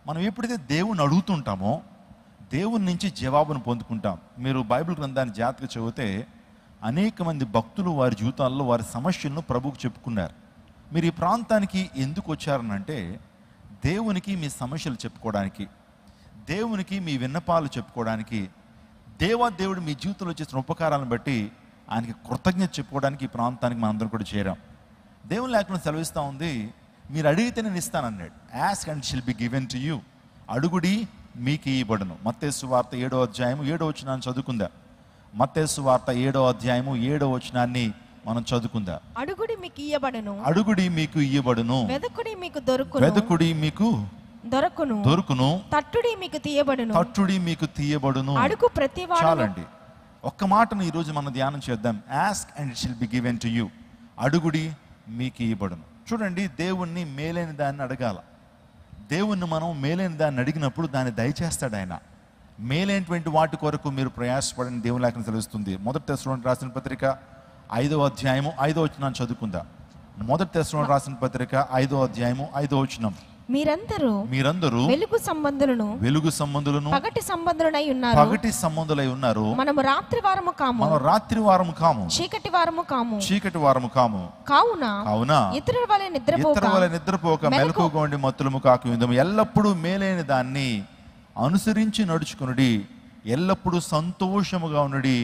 మనం ఎప్పుడైతే దేవుణ్ణి అడుగుతుంటామో దేవుని నుంచి జవాబును పొందుకుంటాం. మీరు బైబిల్ గ్రంథాన్ని జాగ్రత్తగా చదివితే అనేక మంది భక్తులు వారి జీవితాల్లో వారి సమస్యలను ప్రభువుకు చెప్పుకున్నారు. మీరు ఈ ప్రాంతానికి ఎందుకు వచ్చారనంటే దేవునికి మీ సమస్యలు చెప్పుకోవడానికి, దేవునికి మీ విన్నపాలు చెప్పుకోవడానికి, దేవుడు మీ జీవితంలో చేసిన ఉపకారాలను బట్టి ఆయనకి కృతజ్ఞత చెప్పుకోవడానికి ఈ ప్రాంతానికి మనందరం కూడా చేరాం. దేవుని లేఖనం సెలవిస్తూ ఉంది, మీరు అడిగితే నేను ఇస్తానన్నాడు. Ask and shall be given to you. అడుగుడి మీకు ఇవ్వబడును. మత్తయి సువార్త 7వ అధ్యాయము 7వ వచనాన్ని చదువుకుందా. మత్తయి సువార్త 7వ అధ్యాయము 7వ వచనాన్ని మనం చదువుకుందా. అడుగుడి మీకు ఇయ్యబడును, అడుగుడి మీకు ఇయ్యబడును, వెదకుడి మీకు దొరుకును, వెదకుడి మీకు దొరుకును, తట్టుడి మీకు తీయబడును, తట్టుడి మీకు తీయబడును. అడుగు ప్రతివాడు. చాలండి, ఒక్క మాటను ఈరోజు మనం ధ్యానం చేద్దాం. Ask and it shall be given to you. అడుగుడి మీకు ఇవ్వబడును. చూడండి, దేవుణ్ణి మేలైన దాన్ని అడగాల. దేవుణ్ణి మనం మేలైన దాన్ని అడిగినప్పుడు దాన్ని దయచేస్తాడు ఆయన. మేలైనటువంటి వాటి కొరకు మీరు ప్రయాసపడని దేవుని లేఖనం తెలుస్తుంది. మొదటి తెస్సలోనికీయులకు రాసిన పత్రిక 5వ అధ్యాయము 5వ వచనం చదువుకుందాం. మొదటి తెస్సలోనికీయులకు రాసిన పత్రిక 5వ అధ్యాయము 5వ వచనం. మీరందరూ వెలుగు సంబంధులను పగటి సంబంధులై ఉన్నారు. మనము రాత్రి వారము కాము, చీకటి వారము కాము. కావున ఇతరుల వలె నిద్రపోక మెలకువగా ఉండి మత్తులము కాక ఎల్లప్పుడూ మేలైన దాన్ని అనుసరించి నడుచుకునుడి, ఎల్లప్పుడూ సంతోషముగా ఉండి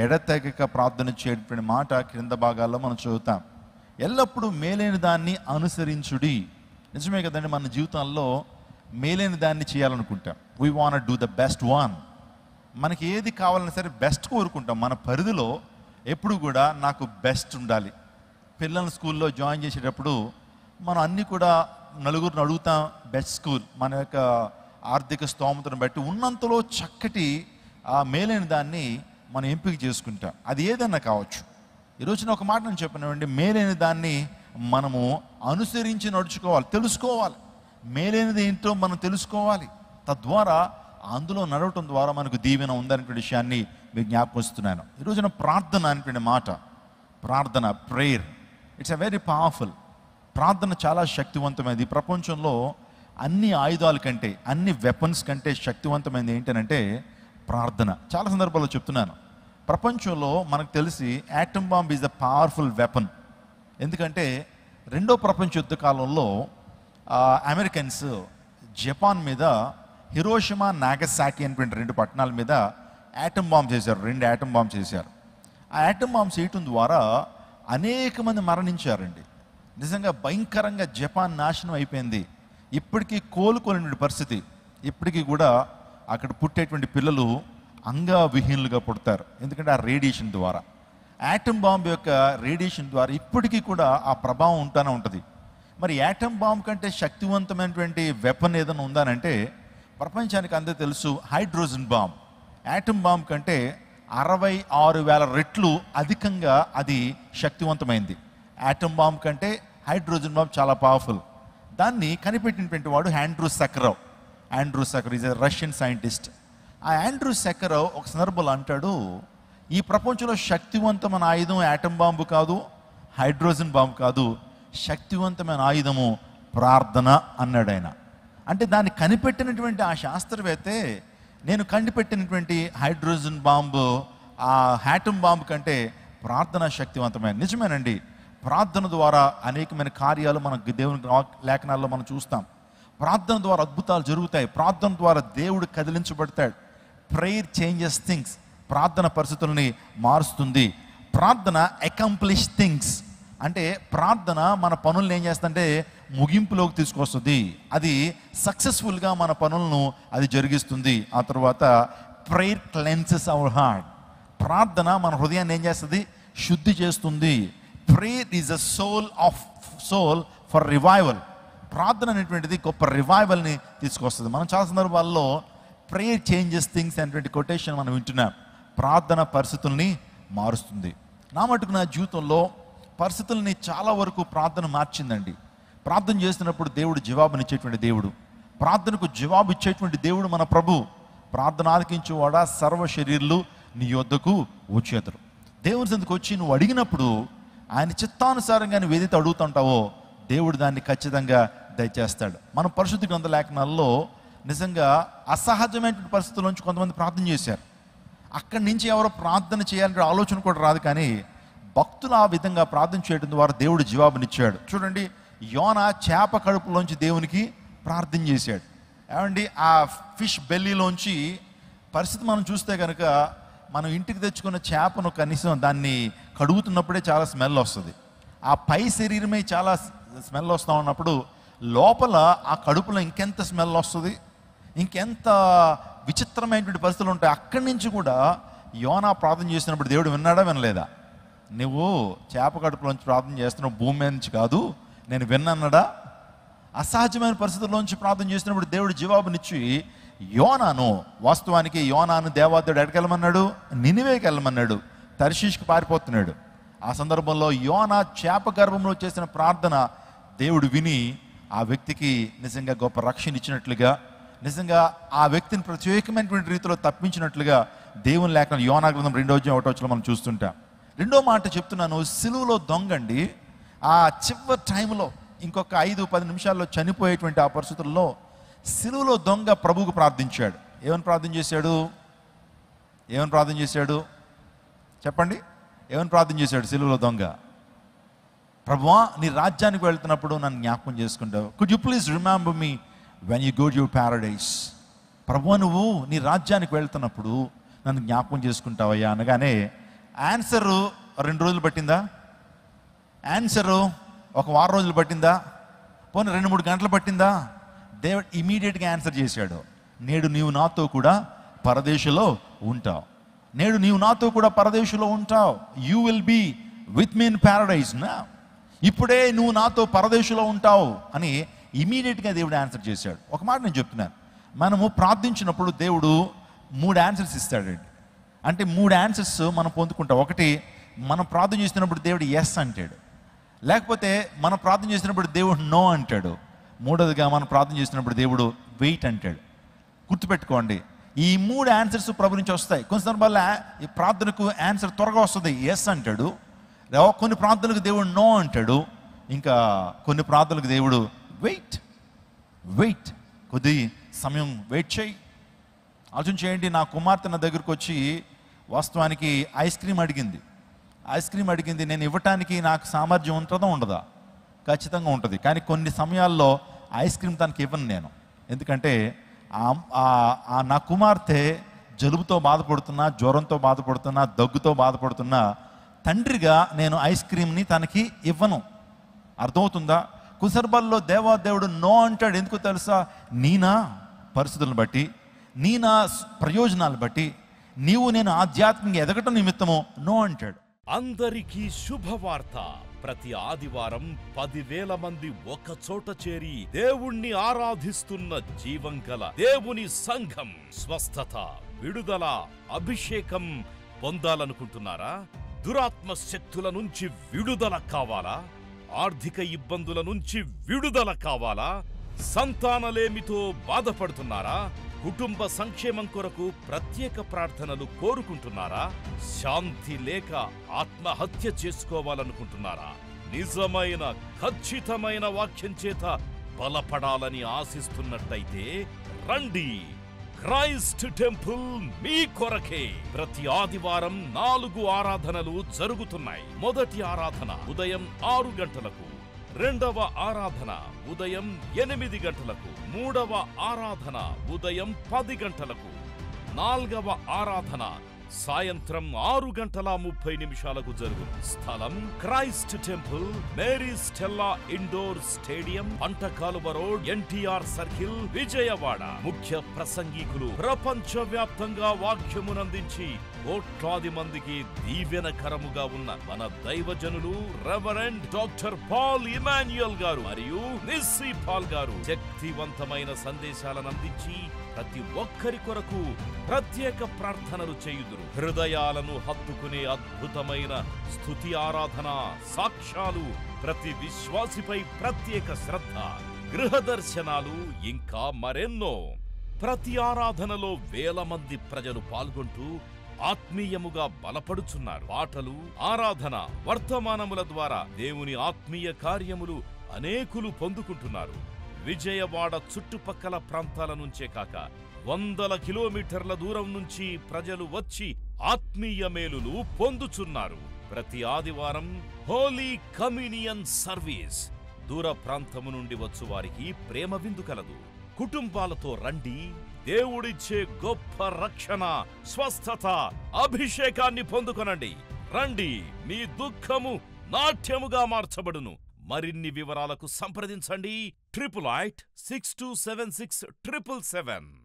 ఎడతెగక ప్రార్థన చేయటువంటి మాట క్రింద భాగాల్లో మనం చదువుతాం. ఎల్లప్పుడూ మేలైన దాన్ని అనుసరించుడి. నిజమే కదండి, మన జీవితాల్లో మేలైన దాన్ని చేయాలనుకుంటాం. We want do the best one. మనకి ఏది కావాలన్నా సరే బెస్ట్ కోరుకుంటాం. మన పరిధిలో ఎప్పుడు కూడా నాకు బెస్ట్ ఉండాలి. పిల్లల్ని స్కూల్లో జాయిన్ చేసేటప్పుడు మనం అన్నీ కూడా నలుగురిని అడుగుతాం బెస్ట్ స్కూల్, మన యొక్క ఆర్థిక స్తోమతను బట్టి ఉన్నంతలో చక్కటి ఆ మేలైన దాన్ని మనం ఎంపిక చేసుకుంటాం. అది ఏదన్నా కావచ్చు. ఈరోజున ఒక మాట నేను చెప్పినామండి, మేలైన దాన్ని మనము అనుసరించి నడుచుకోవాలి, తెలుసుకోవాలి. మేలైనది ఏంటో మనం తెలుసుకోవాలి. తద్వారా అందులో నడవటం ద్వారా మనకు దీవెన ఉందనే విషయాన్ని మీకు జ్ఞాపకస్తున్నాను. ఈరోజున ప్రార్థన అనేటువంటి మాట, ప్రార్థన, prayer, it's a very powerful. ప్రార్థన చాలా శక్తివంతమైనది. ప్రపంచంలో అన్ని ఆయుధాల కంటే, అన్ని వెపన్స్ కంటే శక్తివంతమైనది ఏంటంటే ప్రార్థన. చాలా సందర్భాల్లో చెప్తున్నాను. ప్రపంచంలో మనకు తెలిసి atom bomb is a powerful weapon. ఎందుకంటే 2వ ప్రపంచ యుద్ధ కాలంలో అమెరికన్స్ జపాన్ మీద హిరోషిమా, నాగసాకి అనేటువంటి 2 పట్టణాల మీద యాటమ్ బాంబ్ చేశారు. 2 యాటమ్ బాంబ్ చేశారు. ఆ యాటమ్ బాంబ్ చేయటం ద్వారా అనేక మంది మరణించారండి. నిజంగా భయంకరంగా జపాన్ నాశనం అయిపోయింది. ఇప్పటికీ కోలుకోలేని పరిస్థితి. ఇప్పటికీ కూడా అక్కడ పుట్టేటువంటి పిల్లలు అంగవిహీనులుగా పుడతారు. ఎందుకంటే ఆ రేడియేషన్ ద్వారా, యాటమ్ బాంబ్ యొక్క రేడియేషన్ ద్వారా ఇప్పటికీ కూడా ఆ ప్రభావం ఉంటూనే ఉంటుంది. మరి యాటమ్ బాంబ్ కంటే శక్తివంతమైనటువంటి వెపన్ ఏదైనా ఉందానంటే ప్రపంచానికి అందరూ తెలుసు, హైడ్రోజన్ బాంబ్. యాటమ్ బాంబ్ కంటే 66,000 రెట్లు అధికంగా అది శక్తివంతమైంది. యాటమ్ బాంబ్ కంటే హైడ్రోజన్ బాంబ్ చాలా పవర్ఫుల్. దాన్ని కనిపెట్టినటువంటి వాడు Andrew Sakharov. Andrew Sakharov is a Russian scientist. ఆ ఆండ్రూ సకరోవ్ ఒక సందర్భంలో అంటాడు, ఈ ప్రపంచంలో శక్తివంతమైన ఆయుధం యాటమ్ బాంబు కాదు, హైడ్రోజన్ బాంబు కాదు, శక్తివంతమైన ఆయుధము ప్రార్థన అన్నాడు ఆయన. అంటే దాన్ని కనిపెట్టినటువంటి ఆ శాస్త్రవేత్తే నేను కనిపెట్టినటువంటి హైడ్రోజన్ బాంబు, ఆ యాటమ్ బాంబు కంటే ప్రార్థన శక్తివంతమైన. నిజమేనండి, ప్రార్థన ద్వారా అనేకమైన కార్యాలు మన దేవుని లేఖనాల్లో మనం చూస్తాం. ప్రార్థన ద్వారా అద్భుతాలు జరుగుతాయి. ప్రార్థన ద్వారా దేవుడు కదిలించబడతాడు. Prayer changes things. ప్రార్థన పరిస్థితుల్ని మారుస్తుంది. ప్రార్థన అకంప్లిష్ థింగ్స్. అంటే ప్రార్థన మన పనులను ఏం చేస్తుందంటే ముగింపులోకి తీసుకొస్తుంది. అది సక్సెస్ఫుల్గా మన పనులను అది జరిగిస్తుంది. ఆ తర్వాత ప్రేయర్ క్లెన్సెస్ అవర్ హార్ట్. ప్రార్థన మన హృదయాన్ని ఏం చేస్తుంది? శుద్ధి చేస్తుంది. Prayer is a soul for revival. ప్రార్థన అనేటువంటిది గొప్ప రివైవల్ని తీసుకొస్తుంది. మనం చాలా సందర్భాల్లో ప్రేయర్ చేంజెస్ థింగ్స్ అనేటువంటి కొటేషన్ మనం వింటున్నాం. ప్రార్థన పరిస్థితుల్ని మారుస్తుంది. నా మటుకు నా జీవితంలో పరిస్థితుల్ని చాలా వరకు ప్రార్థన మార్చిందండి. ప్రార్థన చేస్తున్నప్పుడు దేవుడు జవాబునిచ్చేటువంటి దేవుడు, ప్రార్థనకు జవాబు ఇచ్చేటువంటి దేవుడు మన ప్రభు. ప్రార్థన ఆలకించేవాడా సర్వ శరీరులు నీ యొద్దకు వచ్చేదరు. దేవుని సందుకు వచ్చి నువ్వు అడిగినప్పుడు ఆయన చిత్తానుసారంగా నువ్వు ఏదైతే అడుగుతుంటావో దేవుడు దాన్ని ఖచ్చితంగా దయచేస్తాడు. మనం పరిశుద్ధ గ్రంథ లేఖనాల్లో నిజంగా అసహజమైన పరిస్థితుల నుంచి కొంతమంది ప్రార్థన చేశారు. అక్కడి నుంచి ఎవరో ప్రార్థన చేయాలంటే ఆలోచన కూడా రాదు, కానీ భక్తులు ఆ విధంగా ప్రార్థన చేయడం ద్వారా దేవుడు జవాబునిచ్చాడు. చూడండి, యోనా చేప కడుపులోంచి దేవునికి ప్రార్థన చేశాడు. ఏమండి, ఆ ఫిష్ బెల్లీలోంచి పరిస్థితి మనం చూస్తే కనుక, మనం ఇంటికి తెచ్చుకున్న చేపను కనీసం దాన్ని కడుగుతున్నప్పుడే చాలా స్మెల్ వస్తుంది. ఆ పై శరీరమే చాలా స్మెల్ వస్తూ ఉన్నప్పుడు లోపల ఆ కడుపులో ఇంకెంత స్మెల్ వస్తుంది, ఇంకెంత విచిత్రమైనటువంటి పరిస్థితులు ఉంటాయి. అక్కడి నుంచి కూడా యోనా ప్రార్థన చేసినప్పుడు దేవుడు విన్నాడా వినలేదా? నువ్వు చేప కడుపులోంచి ప్రార్థన చేస్తున్నావు, భూమి మీద నుంచి కాదు, నేను విన్నాడా? అసహజమైన పరిస్థితుల్లోంచి ప్రార్థన చేసినప్పుడు దేవుడు జవాబునిచ్చి యోనాను, వాస్తవానికి యోనాను దేవాదేవుడు ఎక్కడికి వెళ్ళమన్నాడు? నినివేకి వెళ్ళమన్నాడు. తర్షీష్కి పారిపోతున్నాడు. ఆ సందర్భంలో యోనా చేప గర్భంలో చేసిన ప్రార్థన దేవుడు విని ఆ వ్యక్తికి నిజంగా గొప్ప రక్షణ ఇచ్చినట్లుగా, నిజంగా ఆ వ్యక్తిని ప్రత్యేకమైనటువంటి రీతిలో తప్పించినట్లుగా దేవుని లేఖనం యోనా గ్రంథం 2:1 మనం చూస్తుంటాం. రెండో మాట చెప్తున్నాను, సిలువలో దొంగండి ఆ చివరి టైంలో ఇంకొక 5-10 నిమిషాల్లో చనిపోయేటువంటి ఆ పరిస్థితుల్లో సిలువలో దొంగ ప్రభువుకు ప్రార్థించాడు. ఏమని ప్రార్థన చేశాడు? ఏమని ప్రార్థన చేశాడు చెప్పండి? ఏమని ప్రార్థన చేశాడు సిలువలో దొంగ? ప్రభువా, నీ రాజ్యానికి వెళ్తున్నప్పుడు నన్ను జ్ఞాపకం చేసుకుంటావు. Could you please remember me when you go to your Paradise. ప్రభువా, నువ్వు నీ రాజ్యానికి వెళ్తున్నప్పుడు నన్ను జ్ఞాపకం చేసుకుంటావయ్యా అనగానే ఆన్సరు 2 రోజులు పట్టిందా? ఆన్సరు 1 వారం రోజులు పట్టిందా? పోనీ 2-3 గంటలు పట్టిందా? దేవుడు ఇమీడియట్గా ఆన్సర్ చేశాడు. నేడు నీవు నాతో కూడా పరదేశంలో ఉంటావు. నేడు నీవు నాతో కూడా పరదేశంలో ఉంటావు. You will be with me in paradise నా. ఇప్పుడే నువ్వు నాతో పరదేశంలో ఉంటావు అని ఇమీడియట్గా దేవుడు ఆన్సర్ చేశాడు. ఒక మాట నేను చెప్తున్నాను, మనము ప్రార్థించినప్పుడు దేవుడు 3 ఆన్సర్స్ ఇస్తాడండి. అంటే 3 ఆన్సర్స్ మనం పొందుకుంటాం. ఒకటి, మనం ప్రార్థన చేసినప్పుడు దేవుడు ఎస్ అంటాడు. లేకపోతే మనం ప్రార్థన చేసినప్పుడు దేవుడు నో అంటాడు. మూడోదిగా మనం ప్రార్థన చేసినప్పుడు దేవుడు వెయిట్ అంటాడు. గుర్తుపెట్టుకోండి, ఈ 3 ఆన్సర్స్ ప్రభు నుంచి వస్తాయి. కొన్ని సందర్భాల్లో ఈ ప్రార్థనకు ఆన్సర్ త్వరగా వస్తుంది, ఎస్ అంటాడు. కొన్ని ప్రార్థనలకు దేవుడు నో అంటాడు. ఇంకా కొన్ని ప్రార్థనలకు దేవుడు వెయిట్ కొద్ది సమయం వెయిట్ చేయి. ఆలోచన చేయండి, నా కుమార్తె నా దగ్గరకు వచ్చి వాస్తవానికి ఐస్ క్రీమ్ అడిగింది. నేను ఇవ్వటానికి నాకు సామర్థ్యం ఉంటుందా ఉండదా? ఖచ్చితంగా ఉంటుంది. కానీ కొన్ని సమయాల్లో ఐస్ క్రీమ్ తనకి ఇవ్వను నేను. ఎందుకంటే నా కుమార్తె జలుబుతో బాధపడుతున్నా, జ్వరంతో బాధపడుతున్నా, దగ్గుతో బాధపడుతున్నా, తండ్రిగా నేను ఐస్ క్రీమ్ని తనకి ఇవ్వను. అర్థమవుతుందా? కుసర్బల్లో దేవాదేవుడు నో అంటాడు. ఎందుకు తెలుసా? నీనా పరిస్థితులను బట్టి, నీనా ప్రయోజనాలు బట్టి, నీవు నేను ఆధ్యాత్మిక ఎదగటం నిమిత్తము నో అంటాడు. అందరికీ శుభవార్త. ప్రతి ఆదివారం 10,000 మంది ఒక చోట చేరి దేవుణ్ణి ఆరాధిస్తున్న జీవం గల దేవుని సంఘం. స్వస్థత, విడుదల, అభిషేకం పొందాలనుకుంటున్నారా? దురాత్మ శక్తుల నుంచి విడుదల కావాలా? ఆర్థిక ఇబ్బందుల నుంచి విడుదల కావాలా? సంతానలేమితో బాధపడుతున్నారా? కుటుంబ సంక్షేమం కొరకు ప్రత్యేక ప్రార్థనలు కోరుకుంటున్నారా? శాంతి లేక ఆత్మహత్య చేసుకోవాలనుకుంటున్నారా? నిజమైన ఖచ్చితమైన వాక్యం చేత బలపడాలని ఆశిస్తున్నట్టయితే రండి. క్రైస్ట్ టెంపుల్ మీ కొరకే. ప్రతి ఆదివారం 4 ఆరాధనలు జరుగుతున్నాయి. మొదటి ఆరాధన ఉదయం 6 గంటలకు, రెండవ ఆరాధన ఉదయం 8 గంటలకు, మూడవ ఆరాధన ఉదయం 10 గంటలకు, 4వ ఆరాధన సాయంత్రం 6:30 జరుగును. స్థలం Christ temple, Mary Stella indoor stadium, Pantakaluva road, NTR circle, Vijayawada. ముఖ్య ప్రసంగికులు ప్రపంచ వ్యాప్తంగా వాక్యమునందించి కోట్లాది మందికి దీవెనకరముగా ఉన్న మన దైవజనులు రెవరెండ్ డాక్టర్ పాల్ ఇమాన్యుయల్ గారు మరియు నిస్సీ పాల్ గారు శక్తివంతమైన సందేశాలను అందించి ప్రతి ఒక్కరి కొరకు ప్రత్యేక ప్రార్థనలు చేయుదురు. హృదయాలను హత్తుకునే అద్భుతమైన స్తుతి ఆరాధన సాక్ష్యాలు, ప్రతి విశ్వాసిపై ప్రత్యేక శ్రద్ధ, గృహ దర్శనాలు, ఇంకా మరెన్నో. ప్రతి ఆరాధనలో 1000 మంది ప్రజలు పాల్గొంటూ ఆత్మీయముగా బలపడుచున్నారు. పాటలు, ఆరాధన, వర్తమానముల ద్వారా దేవుని ఆత్మీయ కార్యములు అనేకులు పొందుకుంటున్నారు. విజయవాడ చుట్టుపక్కల ప్రాంతాల నుంచే కాక వందల కిలోమీటర్ల దూరం నుంచి ప్రజలు వచ్చి ఆత్మీయ మేలులు పొందుచున్నారు. ప్రతి ఆదివారం హోలీ కమ్యూనియన్ సర్వీస్. దూర ప్రాంతము నుండి వచ్చు వారికి ప్రేమ విందు కలదు. కుటుంబాలతో రండి. దేవుడిచ్చే గొప్ప రక్షణ, స్వస్థత, అభిషేకాన్ని పొందుకొనండి. రండి, మీ దుఃఖము నాట్యముగా మార్చబడును. మరిన్ని వివరాలకు సంప్రదించండి 88 6276 777.